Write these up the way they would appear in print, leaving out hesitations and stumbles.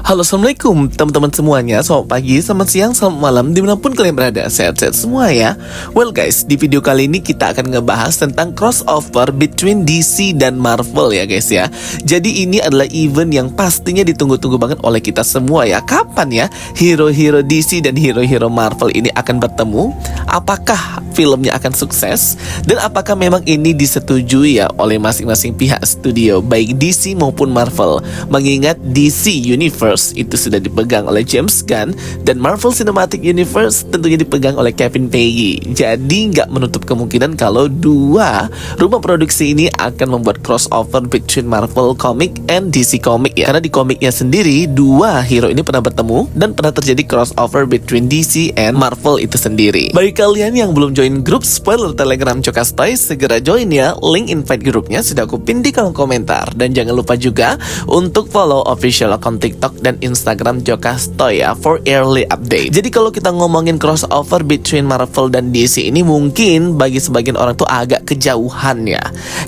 Halo, assalamualaikum teman-teman semuanya. Selamat pagi, selamat siang, selamat malam, dimanapun kalian berada. Sehat-sehat semua ya. Well guys, di video kali ini kita akan ngebahas tentang crossover between DC dan Marvel ya guys ya. Jadi ini adalah event yang pastinya ditunggu-tunggu banget oleh kita semua ya. Kapan ya hero-hero DC dan hero-hero Marvel ini akan bertemu? Apakah filmnya akan sukses? Dan apakah memang ini disetujui ya oleh masing-masing pihak studio, baik DC maupun Marvel? Mengingat DC Universe itu sudah dipegang oleh James Gunn dan Marvel Cinematic Universe tentunya dipegang oleh Kevin Feige. Jadi nggak menutup kemungkinan kalau dua rumah produksi ini akan membuat crossover between Marvel Comic and DC Comic ya. Karena di komiknya sendiri dua hero ini pernah bertemu dan pernah terjadi crossover between DC and Marvel itu sendiri. Bagi kalian yang belum join grup spoiler Telegram Cokastoy, segera join ya. Link invite grupnya sudah aku pin di kolom komentar. Dan jangan lupa juga untuk follow official account TikTok dan Instagram Cokastoy ya for early update. Jadi kalau kita ngomongin crossover between Marvel dan DC ini mungkin bagi sebagian orang tuh agak kejauhan ya.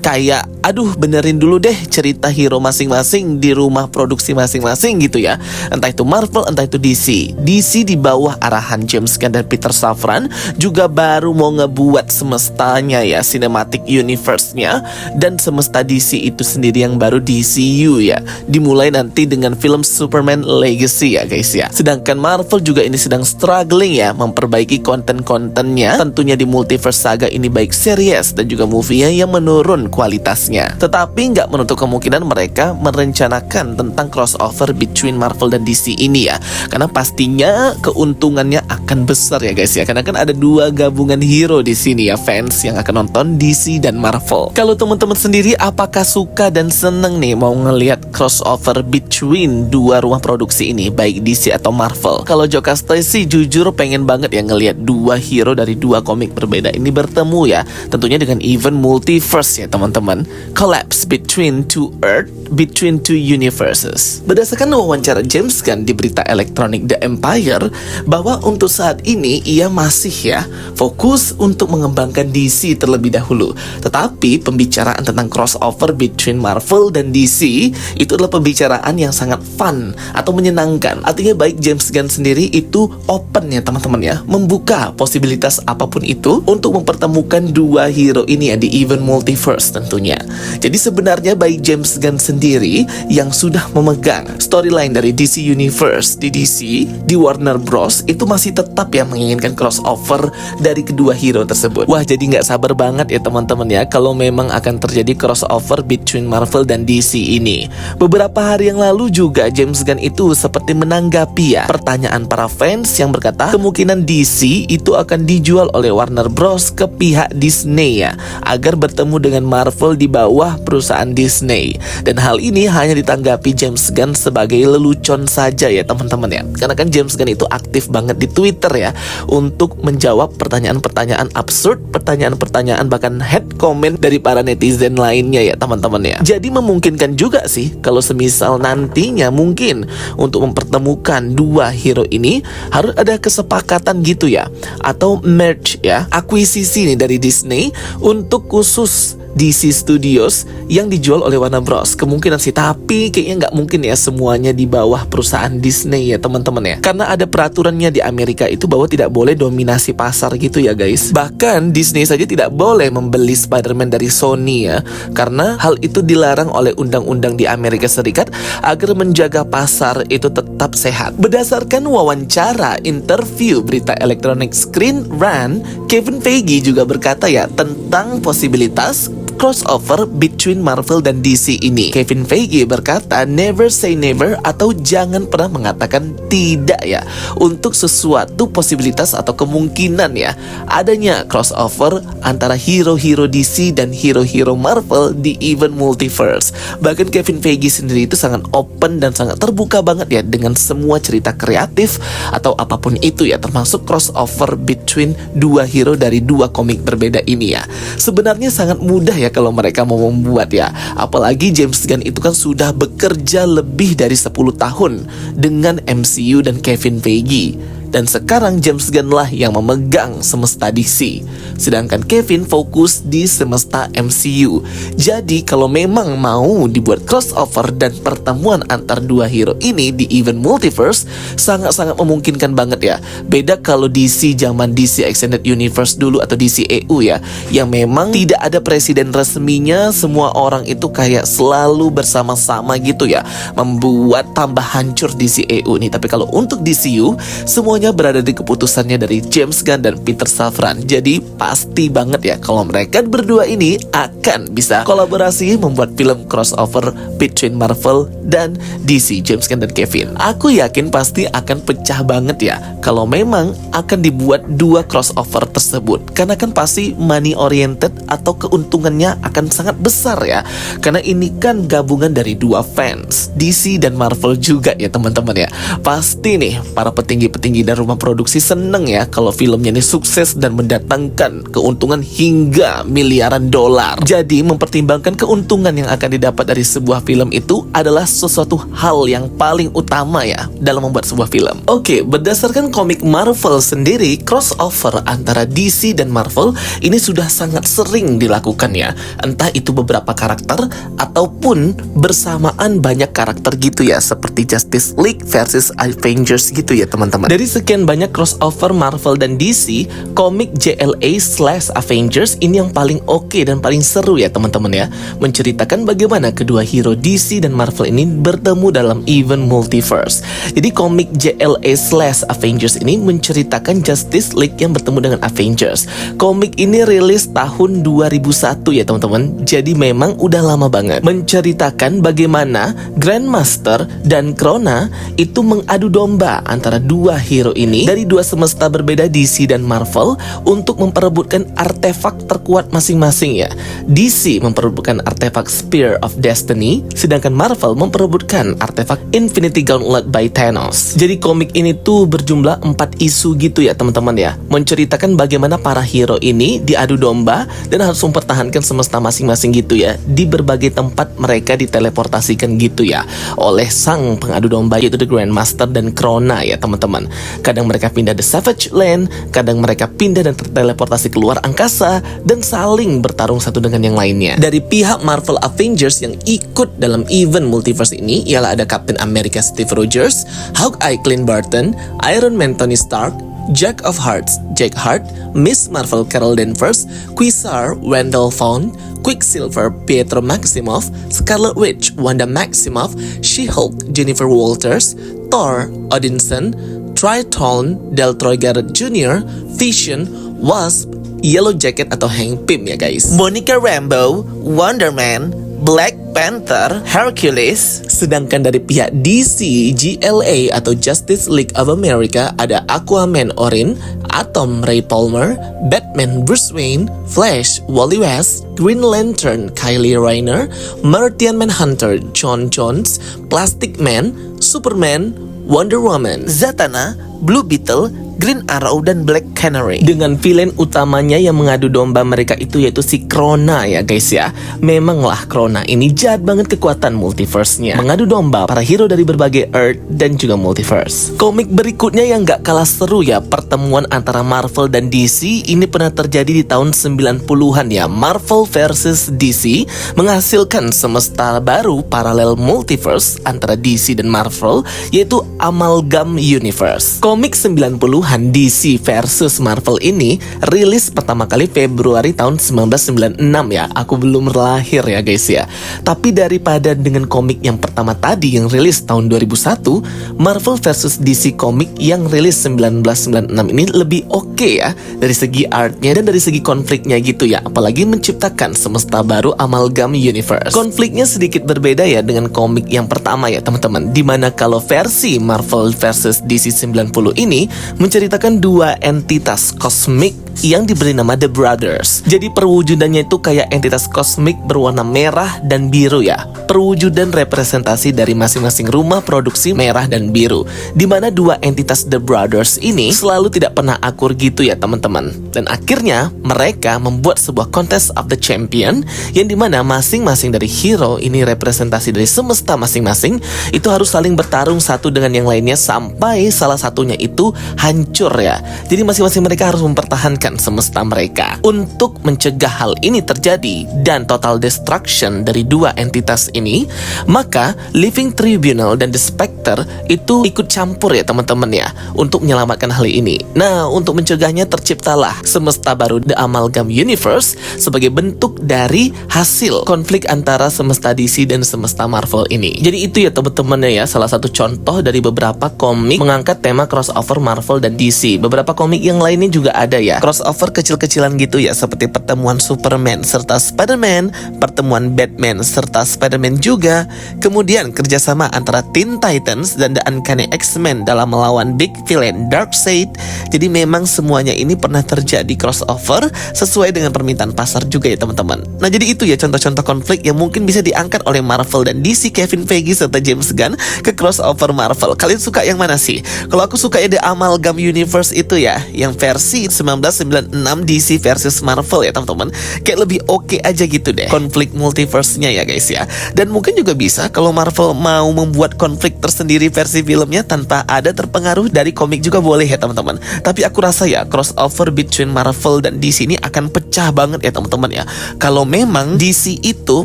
Kayak aduh benerin dulu deh cerita hero masing-masing di rumah produksi masing-masing gitu ya. Entah itu Marvel, entah itu DC. DC di bawah arahan James Gunn dan Peter Safran juga baru mau ngebuat semestanya ya, cinematic universe-nya, dan semesta DC itu sendiri yang baru DCU ya. Dimulai nanti dengan film Superman Legacy ya guys ya. Sedangkan Marvel juga ini sedang struggling ya memperbaiki konten-kontennya. Tentunya di multiverse saga ini baik series dan juga movie-nya yang menurun kualitasnya. Tetapi nggak menutup kemungkinan mereka merencanakan tentang crossover between Marvel dan DC ini ya. Karena pastinya keuntungannya akan besar ya guys ya. Karena kan ada dua gabungan hero di sini ya, fans yang akan nonton DC dan Marvel. Kalau teman-teman sendiri apakah suka dan seneng nih mau ngelihat crossover between dua rumah produksi ini, baik DC atau Marvel? Kalau Cokastoy sih jujur pengen banget ya ngelihat dua hero dari dua komik berbeda ini bertemu ya. Tentunya dengan event multiverse ya teman-teman. Collapse between two earth, between two universes. Berdasarkan wawancara James Gunn di berita elektronik The Empire, bahwa untuk saat ini ia masih ya fokus untuk mengembangkan DC terlebih dahulu. Tetapi pembicaraan tentang crossover between Marvel dan DC itu adalah pembicaraan yang sangat fun atau menyenangkan. Artinya baik James Gunn sendiri itu open ya teman-teman ya, membuka posibilitas apapun itu untuk mempertemukan dua hero ini ya di event multiverse tentunya. Jadi sebenarnya baik James Gunn sendiri yang sudah memegang storyline dari DC Universe di DC, di Warner Bros, itu masih tetap ya menginginkan crossover dari kedua hero tersebut. Wah, jadi nggak sabar banget ya teman-teman ya kalau memang akan terjadi crossover between Marvel dan DC ini. Beberapa hari yang lalu juga James Gunn itu seperti menanggapi ya pertanyaan para fans yang berkata kemungkinan DC itu akan dijual oleh Warner Bros ke pihak Disney ya, agar bertemu dengan Marvel di bawah perusahaan Disney. Dan hal ini hanya ditanggapi James Gunn sebagai lelucon saja ya teman-teman ya. Karena kan James Gunn itu aktif banget di Twitter ya untuk menjawab pertanyaan-pertanyaan absurd, pertanyaan-pertanyaan bahkan head comment dari para netizen lainnya ya teman-teman ya. Jadi memungkinkan juga sih kalau semisal nantinya mungkin untuk mempertemukan dua hero ini harus ada kesepakatan gitu ya, atau merge ya, akuisisi nih dari Disney untuk khusus DC Studios yang dijual oleh Warner Bros. Kemungkinan sih, tapi kayaknya nggak mungkin ya semuanya di bawah perusahaan Disney ya teman-teman ya. Karena ada peraturannya di Amerika itu bahwa tidak boleh dominasi pasar gitu ya guys. Bahkan Disney saja tidak boleh membeli Spider-Man dari Sony ya. Karena hal itu dilarang oleh undang-undang di Amerika Serikat agar menjaga pasar itu tetap sehat. Berdasarkan wawancara interview berita elektronik Screen Run, Kevin Feige juga berkata ya tentang posibilitas crossover between Marvel dan DC ini. Kevin Feige berkata never say never atau jangan pernah mengatakan tidak ya untuk sesuatu posibilitas atau kemungkinan ya adanya crossover antara hero-hero DC dan hero-hero Marvel di event multiverse. Bahkan Kevin Feige sendiri itu sangat open dan sangat terbuka banget ya dengan semua cerita kreatif atau apapun itu ya, termasuk crossover between dua hero dari dua komik berbeda ini ya. Sebenarnya sangat mudah ya kalau mereka mau membuat ya. Apalagi James Gunn itu kan sudah bekerja lebih dari 10 tahun dengan MCU dan Kevin Feige. dan sekarang James Gunn lah yang memegang semesta DC. Sedangkan Kevin fokus di semesta MCU. Jadi kalau memang mau dibuat crossover dan pertemuan antar dua hero ini di event multiverse, sangat-sangat memungkinkan banget ya. Beda kalau DC zaman DC Extended Universe dulu atau DCEU ya, yang memang tidak ada presiden resminya, semua orang itu kayak selalu bersama-sama gitu ya, membuat tambah hancur DCEU nih. Tapi kalau untuk DCU, semuanya berada di keputusannya dari James Gunn dan Peter Safran. Jadi pasti banget ya kalau mereka berdua ini akan bisa kolaborasi membuat film crossover between Marvel dan DC, James Gunn dan Kevin. Aku yakin pasti akan pecah banget ya kalau memang akan dibuat dua crossover tersebut, karena kan pasti money oriented atau keuntungannya akan sangat besar ya, karena ini kan gabungan dari dua fans DC dan Marvel juga ya teman-teman ya. Pasti nih para petinggi-petinggi dan rumah produksi seneng ya kalau filmnya ini sukses dan mendatangkan keuntungan hingga miliaran dolar. Jadi mempertimbangkan keuntungan yang akan didapat dari sebuah film itu adalah sesuatu hal yang paling utama ya dalam membuat sebuah film. Oke, berdasarkan komik Marvel sendiri, crossover antara DC dan Marvel ini sudah sangat sering dilakukan ya. Entah itu beberapa karakter ataupun bersamaan banyak karakter gitu ya, seperti Justice League versus Avengers gitu ya teman-teman. Dari sekian banyak crossover Marvel dan DC, komik JLA/Avengers ini yang paling oke dan paling seru ya teman-teman ya. Menceritakan bagaimana kedua hero DC dan Marvel ini bertemu dalam event multiverse. Jadi komik JLA/Avengers ini menceritakan Justice League yang bertemu dengan Avengers. Komik ini rilis tahun 2001 ya teman-teman. Jadi memang udah lama banget. Menceritakan bagaimana Grandmaster dan Krona itu mengadu domba antara dua hero ini dari dua semesta berbeda, DC dan Marvel, untuk memperebutkan artefak terkuat masing-masing ya. DC memperebutkan artefak Spear of Destiny, sedangkan Marvel memperebutkan artefak Infinity Gauntlet by Thanos. Jadi komik ini tuh berjumlah 4 isu gitu ya teman-teman ya, menceritakan bagaimana para hero ini diadu domba dan harus mempertahankan semesta masing-masing gitu ya. Di berbagai tempat mereka diteleportasikan gitu ya oleh sang pengadu domba, yaitu The Grandmaster dan Krona ya teman-teman. Kadang mereka pindah The Savage Land, kadang mereka pindah dan terteleportasi keluar angkasa dan saling bertarung satu dengan yang lainnya. Dari pihak Marvel Avengers yang ikut dalam event multiverse ini ialah ada Captain America Steve Rogers, Hawkeye Clint Barton, Iron Man Tony Stark, Jack of Hearts Jack Hart, Miss Marvel Carol Danvers, Quasar Wendell Vaughn, Quicksilver Pietro Maximoff, Scarlet Witch Wanda Maximoff, She-Hulk Jennifer Walters, Thor Odinson, Triton Deltroy Garrett Jr., Vision, Wasp, Yellow Jacket atau Hank Pym ya guys, Monica Rambeau, Wonder Man, Black Panther, Hercules. Sedangkan dari pihak DC GLA atau Justice League of America ada Aquaman Orin, Atom Ray Palmer, Batman Bruce Wayne, Flash Wally West, Green Lantern Kylie Rayner, Martian Manhunter John Jones, Plastic Man, Superman, Wonder Woman, Zatanna, Blue Beetle, Green Arrow, dan Black Canary. Dengan villain utamanya yang mengadu domba mereka itu yaitu si Krona ya guys ya. Memanglah Krona ini jahat banget kekuatan multiverse-nya, mengadu domba para hero dari berbagai Earth dan juga multiverse. Komik berikutnya yang gak kalah seru ya, pertemuan antara Marvel dan DC ini pernah terjadi di tahun 90-an ya. Marvel versus DC menghasilkan semesta baru paralel multiverse antara DC dan Marvel, yaitu Amalgam Universe. Komik 90-an DC versus Marvel ini rilis pertama kali Februari tahun 1996 ya. Aku belum lahir ya guys ya. Tapi daripada dengan komik yang pertama tadi yang rilis tahun 2001, Marvel versus DC komik yang rilis 1996 ini lebih oke ya dari segi artnya dan dari segi konfliknya gitu ya. Apalagi menciptakan semesta baru Amalgam Universe. Konfliknya sedikit berbeda ya dengan komik yang pertama ya teman-teman. Dimana kalau versi Marvel versus DC 90 ini menceritakan menceritakan dua entitas kosmik yang diberi nama The Brothers. Jadi perwujudannya itu kayak entitas kosmik berwarna merah dan biru ya. Perwujudan representasi dari masing-masing rumah produksi merah dan biru. Dimana dua entitas The Brothers ini selalu tidak pernah akur gitu ya teman-teman. Dan akhirnya mereka membuat sebuah Contest of the Champion yang dimana masing-masing dari hero ini representasi dari semesta masing-masing itu harus saling bertarung satu dengan yang lainnya sampai salah satunya itu hancur ya. Jadi masing-masing mereka harus mempertahankan semesta mereka. Untuk mencegah hal ini terjadi dan total destruction dari dua entitas ini, maka Living Tribunal dan The Spectre itu ikut campur ya teman-teman ya untuk menyelamatkan hal ini. Nah, untuk mencegahnya terciptalah semesta baru The Amalgam Universe sebagai bentuk dari hasil konflik antara semesta DC dan semesta Marvel ini. Jadi itu ya teman-teman ya, salah satu contoh dari beberapa komik mengangkat tema crossover Marvel dan DC. Beberapa komik yang lainnya juga ada ya, crossover kecil-kecilan gitu ya, seperti pertemuan Superman serta Spider-Man, pertemuan Batman serta Spider-Man juga, kemudian kerjasama antara Teen Titans dan The Uncanny X-Men dalam melawan big villain Darkseid. Jadi memang semuanya ini pernah terjadi crossover sesuai dengan permintaan pasar juga ya teman-teman. Nah jadi itu ya contoh-contoh konflik yang mungkin bisa diangkat oleh Marvel dan DC, Kevin Feige serta James Gunn ke crossover Marvel. Kalian suka yang mana sih? Kalau aku suka The Amalgam Universe itu ya, yang versi 1996 DC versus Marvel ya teman-teman. Kayak lebih oke aja gitu deh konflik multiverse-nya ya guys ya. Dan mungkin juga bisa kalau Marvel mau membuat konflik tersendiri versi filmnya tanpa ada terpengaruh dari komik juga boleh ya teman-teman. Tapi aku rasa ya crossover between Marvel dan DC ini akan pecah banget ya teman-teman ya. Kalau memang DC itu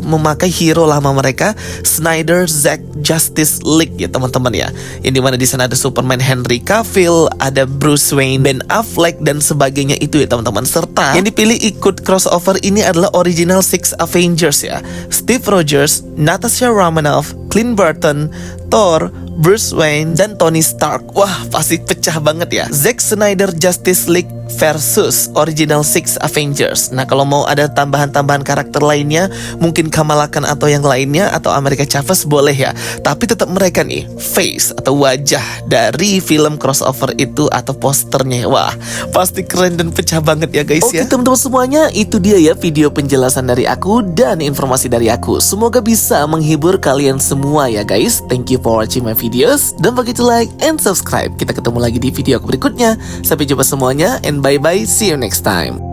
memakai hero lama mereka, Snyder Zack Justice League ya teman-teman ya. Yang dimana di sana ada Superman Henry Cavill, ada Bruce Wayne, Ben Affleck dan sebagainya itu ya teman-teman. Serta yang dipilih ikut crossover ini adalah original Six Avengers ya. Steve Rogers, Natasha Romanoff, Clint Barton, Thor, Bruce Wayne, dan Tony Stark. Wah, pasti pecah banget ya. Zack Snyder Justice League versus Original Six Avengers. Nah, kalau mau ada tambahan-tambahan karakter lainnya, mungkin Kamala Khan atau yang lainnya, atau America Chavez boleh ya. Tapi tetap mereka nih, face atau wajah dari film crossover itu atau posternya. Wah, pasti keren dan pecah banget ya guys ya. Oke teman-teman semuanya, itu dia ya video penjelasan dari aku dan informasi dari aku. Semoga bisa menghibur kalian semua ya guys. Thank you for watching my videos. Don't forget to like and subscribe. Kita ketemu lagi di video aku berikutnya. Sampai jumpa semuanya and bye-bye, see you next time.